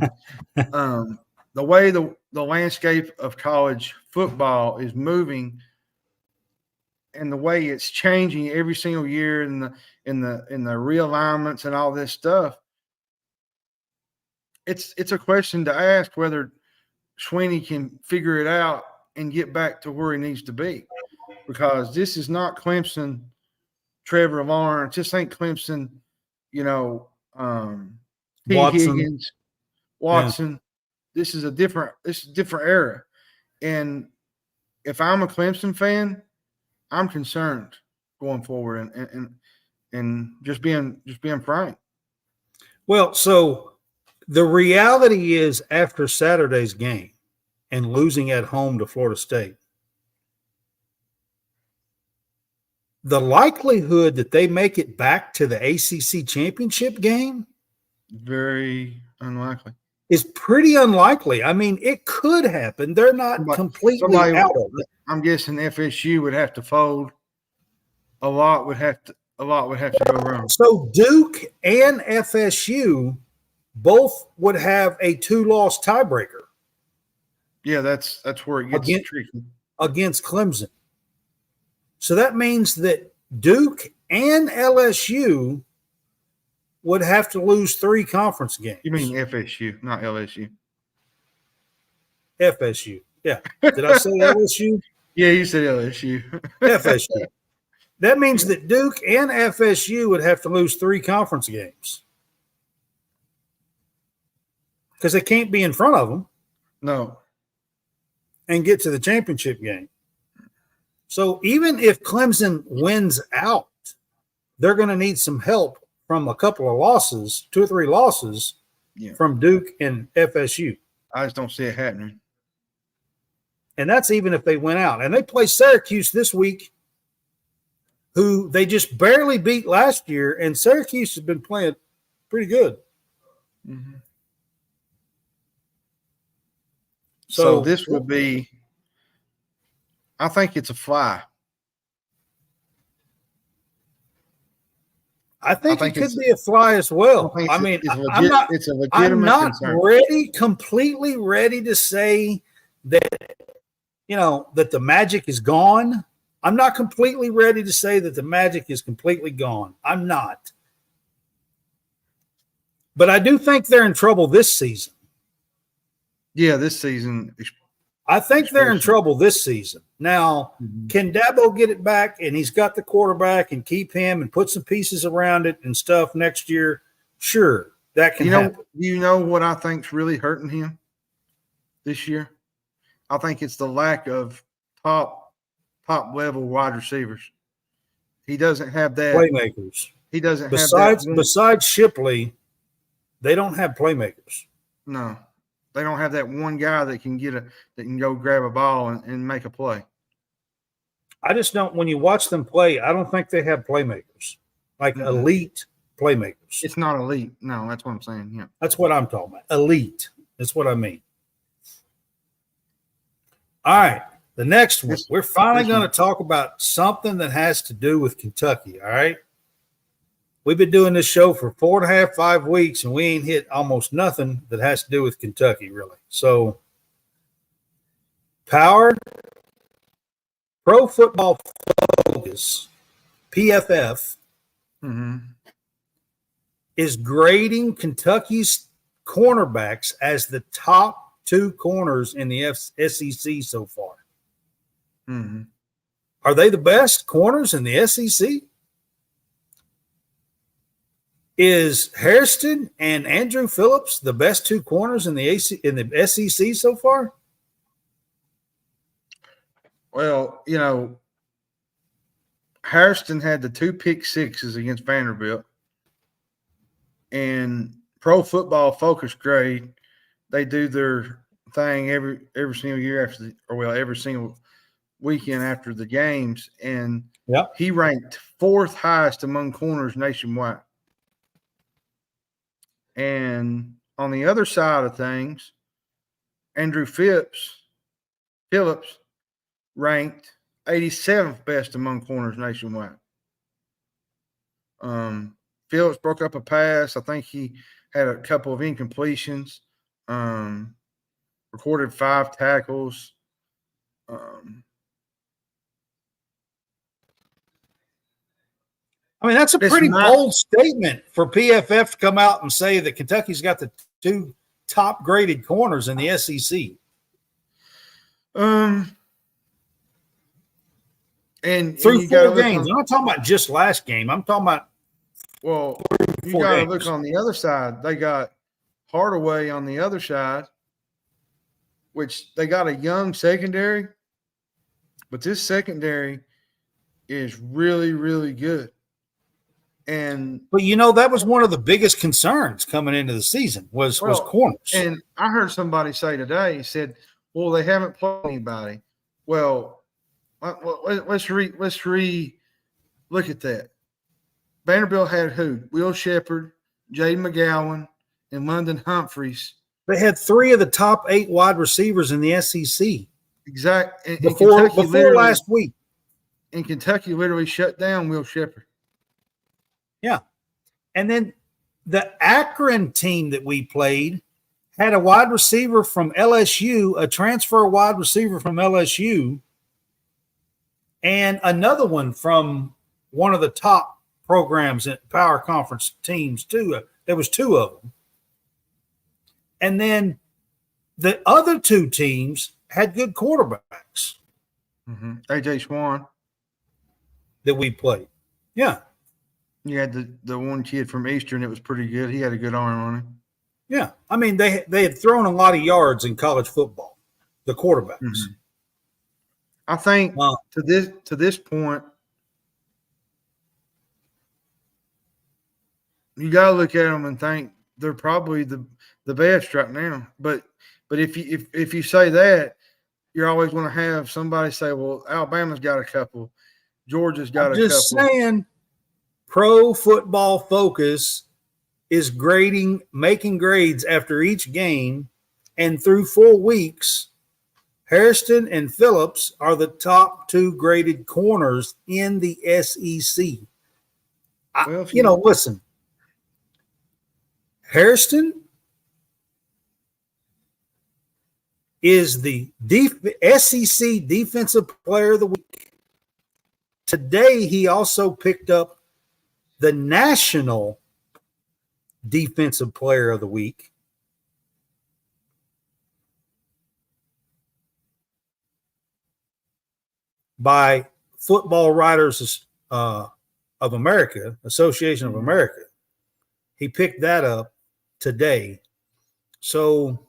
The way the landscape of college football is moving, and the way it's changing every single year, in the realignments and all this stuff, it's a question to ask whether Sweeney can figure it out and get back to where he needs to be. because this is not Clemson, Trevor Lawrence. This ain't Clemson, T. Higgins, Watson. Yeah. This is a different era. And if I'm a Clemson fan, I'm concerned going forward and just being frank. Well, so the reality is after Saturday's game and losing at home to Florida State, the likelihood that they make it back to the ACC championship game very unlikely. Is pretty unlikely. I mean, it could happen. They're not completely out of it. I'm guessing FSU would have to fold. A lot would have to go wrong. So Duke and FSU both would have a 2-loss tiebreaker. Yeah, that's where it gets tricky. Against Clemson. So that means that Duke and LSU would have to lose 3 conference games. You mean FSU, not LSU? FSU. Yeah. Did I say LSU? Yeah, you said LSU. FSU. That means that Duke and FSU would have to lose 3 conference games. Because they can't be in front of them. No. And get to the championship game. So even if Clemson wins out, they're going to need some help from a couple of losses, 2 or 3 losses from Duke and FSU. I just don't see it happening. And that's even if they went out. And they play Syracuse this week, who they just barely beat last year, and Syracuse has been playing pretty good. Mm-hmm. So this would be – I think it's a fly. I think it could be a fly as well. I'm not completely ready to say that, that the magic is gone. I'm not completely ready to say that the magic is completely gone. I'm not. But I do think they're in trouble this season. Yeah, this season. I think they're in trouble this season. Now, can Dabo get it back and he's got the quarterback and keep him and put some pieces around it and stuff next year? Sure, that can happen. You know what I think's really hurting him this year? I think it's the lack of top level wide receivers. He doesn't have that. Playmakers. He doesn't have that. Besides Shipley, they don't have playmakers. No. They don't have that one guy that can go grab a ball and make a play. I just don't. When you watch them play, I don't think they have playmakers, like elite playmakers. It's not elite. No, that's what I'm saying. Yeah, that's what I'm talking about. Elite. That's what I mean. All right, the next one. We're finally going to talk about something that has to do with Kentucky. All right. We've been doing this show for 4.5, 5 weeks, and we ain't hit almost nothing that has to do with Kentucky, really. So, Power Pro Football Focus, PFF, is grading Kentucky's cornerbacks as the top 2 corners in the SEC so far. Mm-hmm. Are they the best corners in the SEC? Is Hairston and Andrew Phillips the best 2 corners in the SEC so far? Well, Hairston had the 2 pick sixes against Vanderbilt, and Pro Football Focus grade, they do their thing every single year every single weekend after the games, and he ranked 4th highest among corners nationwide. And on the other side of things, Andrew Phillips ranked 87th best among corners nationwide. Phillips broke up a pass. I think he had a couple of incompletions. Recorded 5 tackles. I mean, that's a pretty bold statement for PFF to come out and say that Kentucky's got the 2 top-graded corners in the SEC. And through you 4 games. I'm not talking about just last game. I'm talking about you got to look on the other side. They got Hardaway on the other side, which they got a young secondary, but this secondary is really, really good. But that was one of the biggest concerns coming into the season was corners. And I heard somebody say today, he said, well, they haven't played anybody. Well, let's look at that. Vanderbilt had who? Will Shepard, Jaden McGowan, and London Humphreys. They had 3 of the top 8 wide receivers in the SEC. Exactly. Before last week. And Kentucky literally shut down Will Shepard. Yeah. And then the Akron team that we played had a wide receiver from LSU, a transfer wide receiver from LSU, and another one from one of the top programs at Power Conference teams, too. There was 2 of them. And then the other 2 teams had good quarterbacks. Mm-hmm. A.J. Swan. That we played. Yeah. You had the one kid from Eastern that was pretty good. He had a good arm on him. Yeah. I mean, they had thrown a lot of yards in college football, the quarterbacks. Mm-hmm. I think to this point, you got to look at them and think they're probably the best right now. But if you say that, you're always going to have somebody say, well, Alabama's got a couple, Georgia's got a couple. Just saying, Pro Football Focus is making grades after each game, and through 4 weeks, Hairston and Phillips are the top 2 graded corners in the SEC. Listen, Hairston is the SEC Defensive Player of the Week. Today, he also picked up the National Defensive Player of the Week. By Football Writers of America, Association of America. He picked that up today. So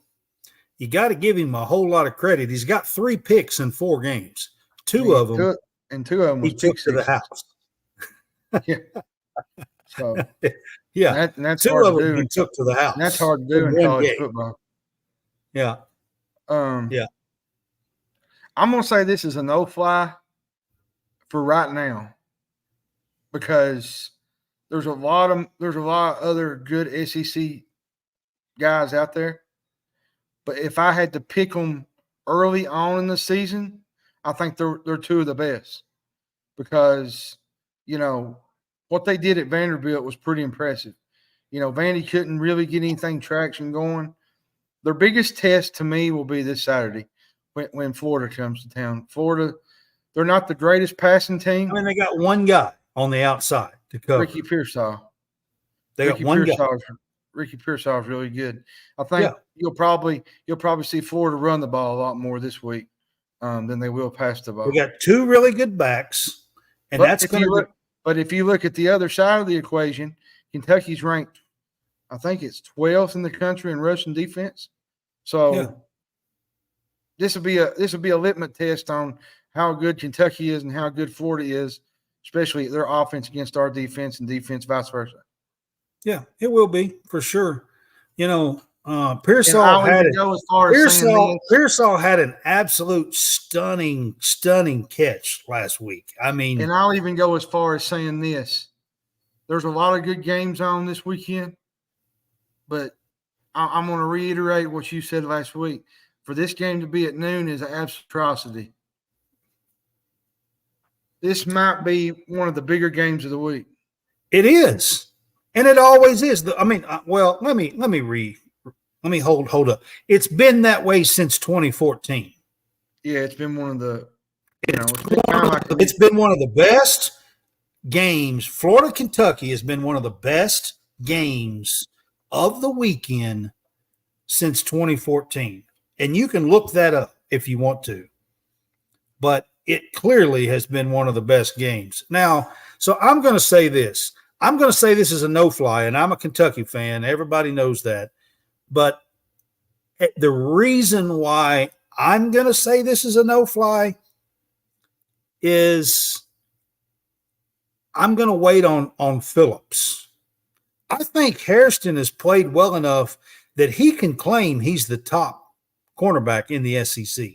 you got to give him a whole lot of credit. He's got 3 picks in 4 games. 2 of them he took to the house. Yeah. So yeah, that's 2 hard of to them do. he took to the house. And that's hard to do in college football. Yeah. Yeah. I'm gonna say this is a no-fly for right now because there's a lot of other good SEC guys out there. But if I had to pick them early on in the season, I think they're 2 of the best because what they did at Vanderbilt was pretty impressive. Vandy couldn't really get anything traction going. Their biggest test to me will be this Saturday when Florida comes to town. Florida, they're not the greatest passing team. I mean, they got 1 guy on the outside to cover. Ricky Pearsall. They got 1 guy. Ricky Pearsall is really good. I think you'll probably see Florida run the ball a lot more this week than they will pass the ball. We got 2 really good backs, and that's going to – but if you look at the other side of the equation, Kentucky's ranked, I think it's 12th in the country in rushing defense. So this will be a litmus test on how good Kentucky is and how good Florida is, especially their offense against our defense and defense vice versa. Yeah, it will be for sure. Pearsall had an absolute stunning catch last week. I mean, and I'll even go as far as saying this: there's a lot of good games on this weekend, but I'm going to reiterate what you said last week. For this game to be at noon is an absolute atrocity. This might be one of the bigger games of the week. It is, and it always is. Let me hold up. It's been that way since 2014. Yeah, it's been one of the. It's been one of the best games. Florida, Kentucky has been one of the best games of the weekend since 2014. And you can look that up if you want to. But it clearly has been one of the best games. Now, so I'm going to say this. I'm going to say this is a no-fly, and I'm a Kentucky fan. Everybody knows that. But the reason why I'm going to say this is a no-fly is I'm going to wait on Phillips. I think Hairston has played well enough that he can claim he's the top cornerback in the SEC.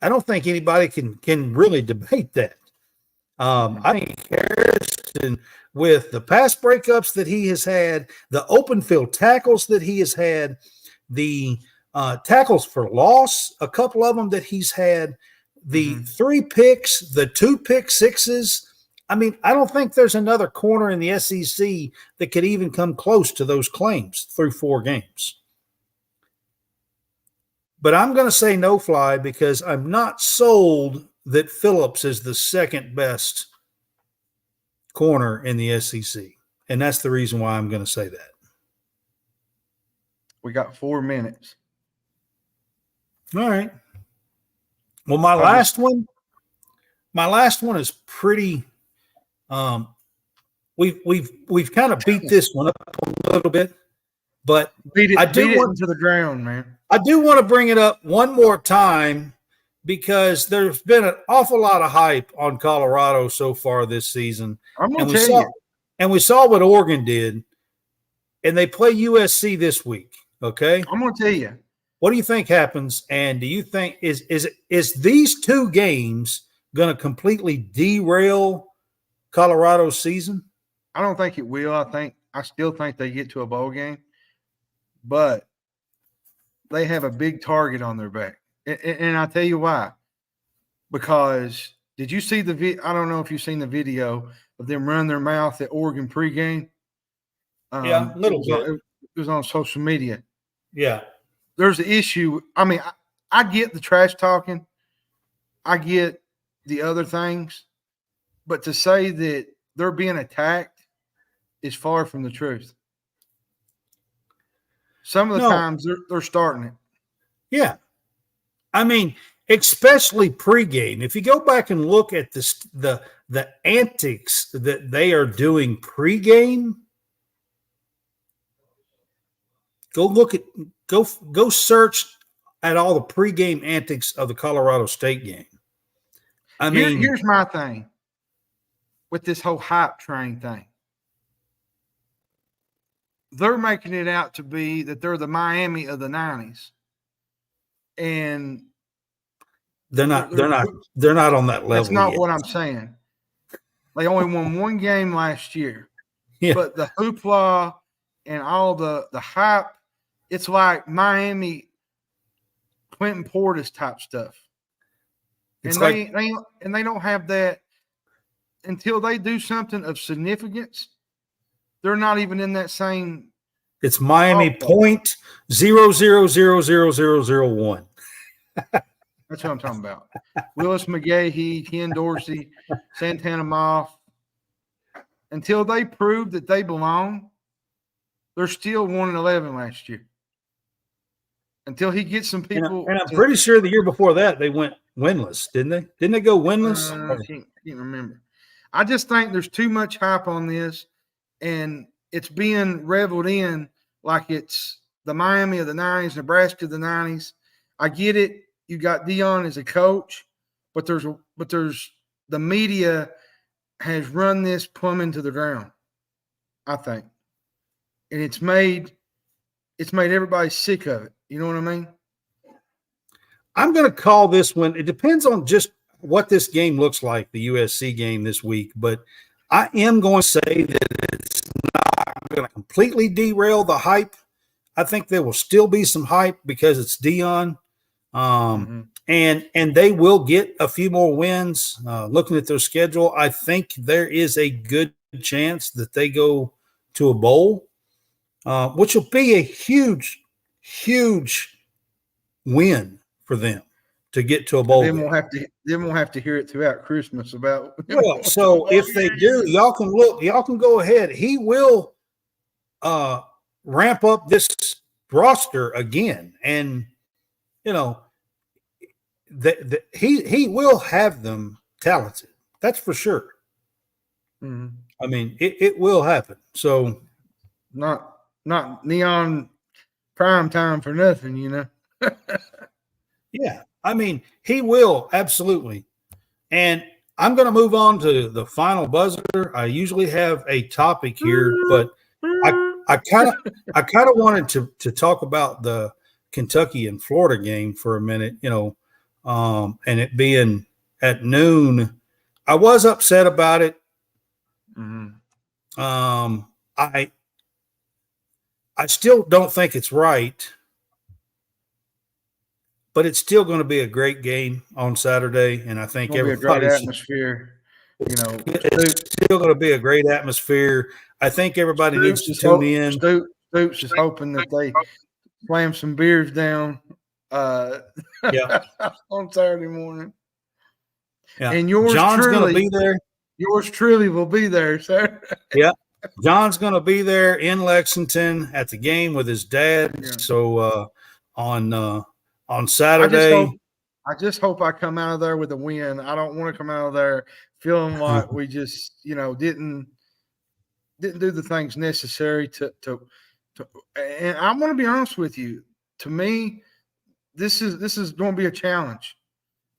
I don't think anybody can really debate that. I think Hairston, with the pass breakups that he has had, the open field tackles that he has had, the tackles for loss, a couple of them that he's had, the 3 picks, the 2 pick sixes. I mean, I don't think there's another corner in the SEC that could even come close to those claims through 4 games. But I'm going to say no fly because I'm not sold that Phillips is the second best corner in the SEC. And that's the reason why I'm going to say that. We got 4 minutes. All right. Well, my last one is pretty we've kind of beat this one up a little bit, but beat it into the ground, man. I do want to bring it up one more time because there's been an awful lot of hype on Colorado so far this season. I'm going to tell you. And we saw what Oregon did, and they play USC this week, okay? I'm going to tell you. What do you think happens, and do you think is these 2 games going to completely derail Colorado's season? I don't think it will. I still think they get to a bowl game, but they have a big target on their back. And I'll tell you why. Because did you see I don't know if you've seen the video of them running their mouth at Oregon pregame. Yeah, a little bit. It was on social media. Yeah. There's an issue. I mean, I get the trash talking. I get the other things. But to say that they're being attacked is far from the truth. Some of the times they're starting it. Yeah. I mean, especially pregame. If you go back and look at the antics that they are doing pregame, go search at all the pregame antics of the Colorado State game. I mean, here's my thing with this whole hype train thing. They're making it out to be that they're the Miami of the 90s. And they're not on that level. That's not yet. what I'm saying. They only won 1 game last year. Yeah. But the hoopla and all the hype, it's like Miami, Quentin Portis type stuff. And they don't have that until they do something of significance. They're not even in that same. It's Miami .00000001. That's what I'm talking about. Willis McGahee, Ken Dorsey, Santana Moff. Until they prove that they belong, they're still 1-11 last year. Until he gets some people. And I'm pretty sure the year before that they went winless, didn't they? Didn't they go winless? I can't remember. I just think there's too much hype on this, and it's being reveled in like it's the Miami of the 90s, Nebraska of the 90s. I get it. You got Dion as a coach, but there's the media has run this plumb into the ground, I think. And it's made everybody sick of it. You know what I mean? I'm going to call this one. It depends on just what this game looks like, the USC game this week. But I am going to say that it's not going to completely derail the hype. I think there will still be some hype because it's Dion. And they will get a few more wins. Looking at their schedule, I think there is a good chance that they go to a bowl, which will be a huge win for them to get to a bowl. Then we'll have to hear it throughout Christmas about. Well, so if they do, y'all can look. Y'all can go ahead. He will ramp up this roster again, and he will have them talented. That's for sure. Mm-hmm. I mean, it will happen. So not neon prime time for nothing, you know. yeah, I mean, he will absolutely. And I'm going to move on to the final buzzer. I usually have a topic here, but I kind of wanted to talk about the Kentucky and Florida game for a minute, and it being at noon. I was upset about it. Mm-hmm. I still don't think it's right, but it's still going to be a great game on Saturday, and I think everybody's be a great atmosphere. It's still going to be a great atmosphere. I think everybody needs to tune in. Stoops is hoping that they slam some beers down on Saturday morning. Yeah. And John's going to be there. Yours truly will be there, sir. Yeah. John's going to be there in Lexington at the game with his dad. Yeah. So on Saturday. I just hope I come out of there with a win. I don't want to come out of there feeling like we just, didn't do the things necessary to and I want to be honest with you. To me, this is going to be a challenge.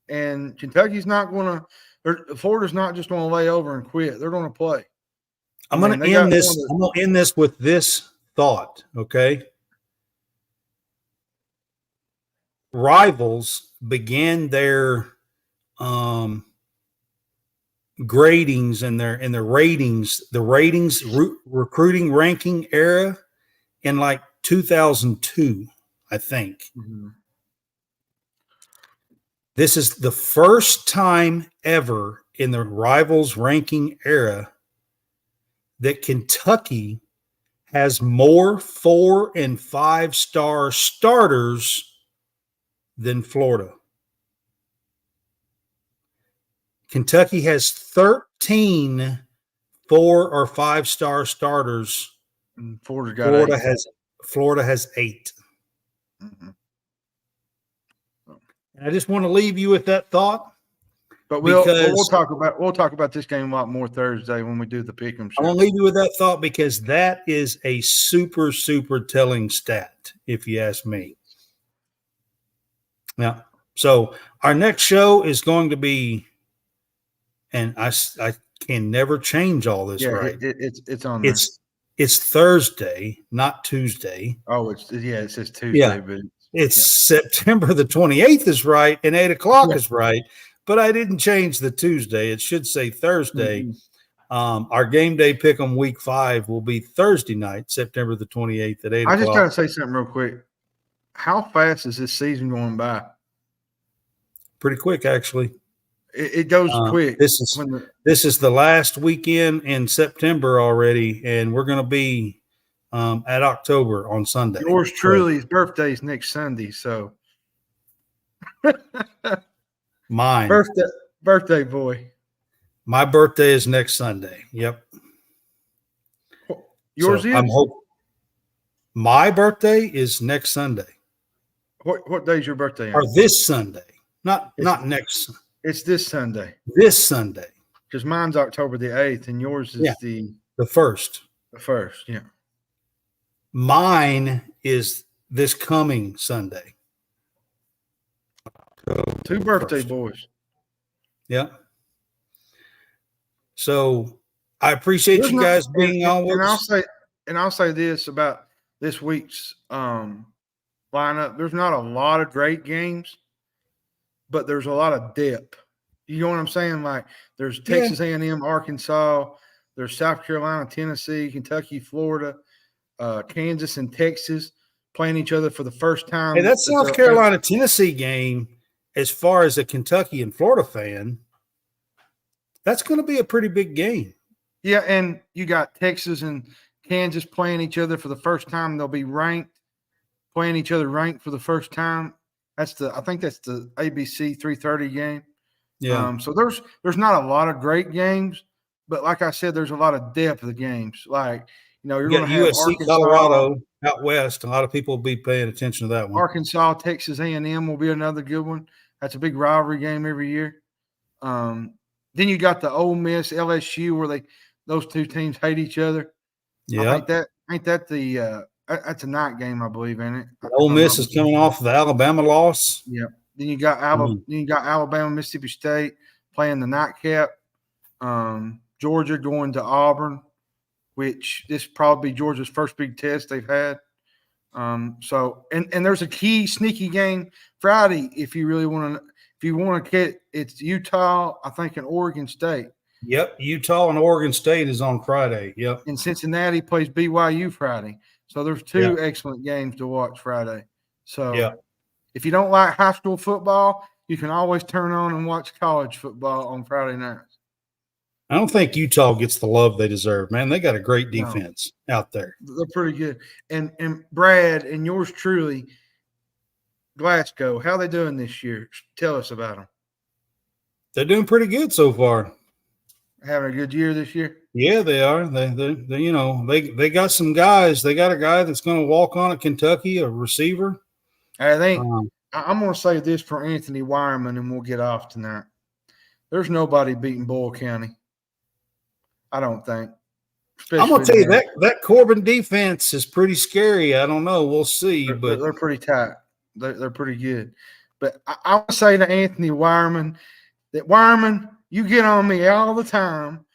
And Kentucky's not going to Florida's not just going to lay over and quit. They're going to play. I'm going to end this. I'm going to end this with this thought, okay? Rivals began their gradings and their ratings, recruiting ranking era in like 2002, I think. Mm-hmm. This is the first time ever in the Rivals ranking era that Kentucky has more 4- and 5-star starters than Florida. Kentucky has 13 4- or 5-star starters. Florida has 8. Mm-hmm. And I just want to leave you with that thought. But we'll talk about this game a lot more Thursday when we do the pick'em show. I want to leave you with that thought because that is a super, super telling stat, if you ask me. Now, so our next show is going to be, and I can never change all this, right? It's on there. It's Thursday, not Tuesday. Oh, it says Tuesday, yeah. But it's September the 28th is right, and 8:00 is right. But I didn't change the Tuesday. It should say Thursday. Mm-hmm. Our game day pick'em week 5 will be Thursday night, September the 28th at 8:00. I just got to say something real quick. How fast is this season going by? Pretty quick, actually. It goes quick. This is the last weekend in September already, and we're going to be at October on Sunday. Yours truly's birthday is next Sunday, so mine birthday boy. My birthday is next Sunday. Yep. Yours is. My birthday is next Sunday. What day is your birthday? Or this Sunday, not next. It's this Sunday. This Sunday. Because mine's October the 8th, and yours is the 1st. The 1st, yeah. Mine is this coming Sunday. Two birthday boys. Yeah. So I appreciate you guys being on with us. And I'll say this about this week's lineup. There's not a lot of great games, but there's a lot of depth. You know what I'm saying? Like there's Texas A&M, Arkansas, there's South Carolina, Tennessee, Kentucky, Florida, Kansas, and Texas playing each other for the first time. Hey, that South Carolina, Tennessee game, as far as a Kentucky and Florida fan, that's going to be a pretty big game. Yeah, and you got Texas and Kansas playing each other for the first time. They'll be playing each other ranked for the first time. I think that's the ABC 3:30 game. Yeah. So there's not a lot of great games, but like I said, there's a lot of depth of the games. Like, you're going to have USC, Arkansas, Colorado out west. A lot of people will be paying attention to that one. Arkansas, Texas A&M will be another good one. That's a big rivalry game every year. Then you got the Ole Miss LSU where those two teams hate each other. Yeah, ain't that the that's a night game, I believe, ain't it? Ole Miss is coming off of the Alabama loss. Yeah. Then you got Alabama, Mississippi State playing the nightcap. Georgia going to Auburn, which this probably be Georgia's first big test they've had. So there's a key sneaky game Friday if you want to get it's Utah, I think, and Oregon State. Yep, Utah and Oregon State is on Friday. Yep, and Cincinnati plays BYU Friday. So there's two excellent games to watch Friday. So if you don't like high school football, you can always turn on and watch college football on Friday nights. I don't think Utah gets the love they deserve, man. They got a great defense out there. They're pretty good. And Brad and yours truly, Glasgow, how they doing this year? Tell us about them. They're doing pretty good so far. Having a good year this year? Yeah, they are. They got some guys. They got a guy that's going to walk on at Kentucky, a receiver. I think I'm going to say this for Anthony Wireman, and we'll get off tonight. There's nobody beating Boyle County. I don't think. I'm going to tell you that Corbin defense is pretty scary. I don't know. We'll see. But they're pretty tight. They're pretty good. But I would say to Anthony Wireman that, Wireman, you get on me all the time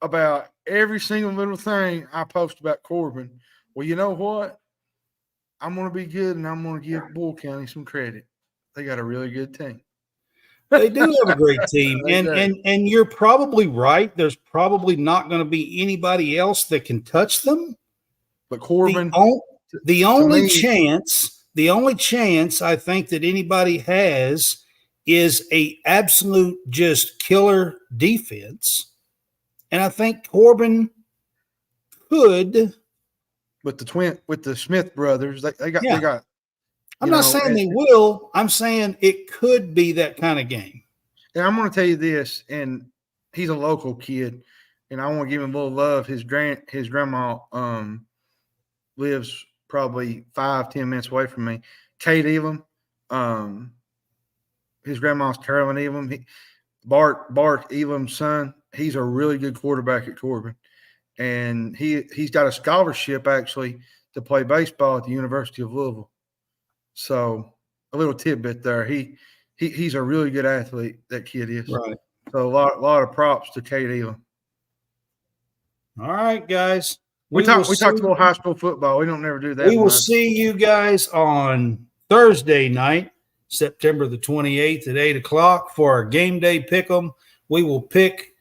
about every single little thing I post about Corbin. Well, you know what? I'm going to be good, and I'm going to give Boyle County some credit. They got a really good team. They do have a great team, and you're probably right. There's probably not going to be anybody else that can touch them. But Corbin, the only chance I think that anybody has is a absolute just killer defense, and I think Corbin could with the Smith brothers. They got. I'm not saying they will. I'm saying it could be that kind of game. And I'm going to tell you this, and he's a local kid, and I want to give him a little love. His grandma lives probably 5-10 minutes away from me. Kate Elam, his grandma's Carolyn Elam. Bart Elam's son. He's a really good quarterback at Corbin, and he's got a scholarship actually to play baseball at the University of Louisville. So a little tidbit there. He's a really good athlete, that kid is. Right. So a lot of props to Kate Elam. All right, guys. We talked a little high school football. We don't never do that. We will see you guys on Thursday night, September the 28th at 8:00 for our game day pick'em. We will pick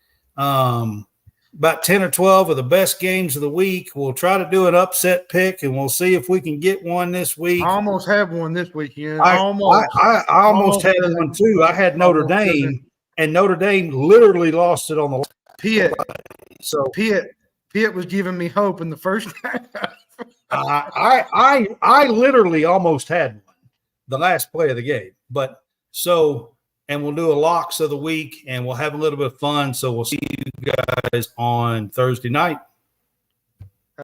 about 10 or 12 of the best games of the week. We'll try to do an upset pick, and we'll see if we can get one this week. I almost have one this weekend. I almost had one too. I had Notre Dame, and Notre Dame literally lost it on the Pitt. So Pitt was giving me hope in the first half. I literally almost had one, the last play of the game. But so. And we'll do a locks of the week, and we'll have a little bit of fun. So we'll see you guys on Thursday night.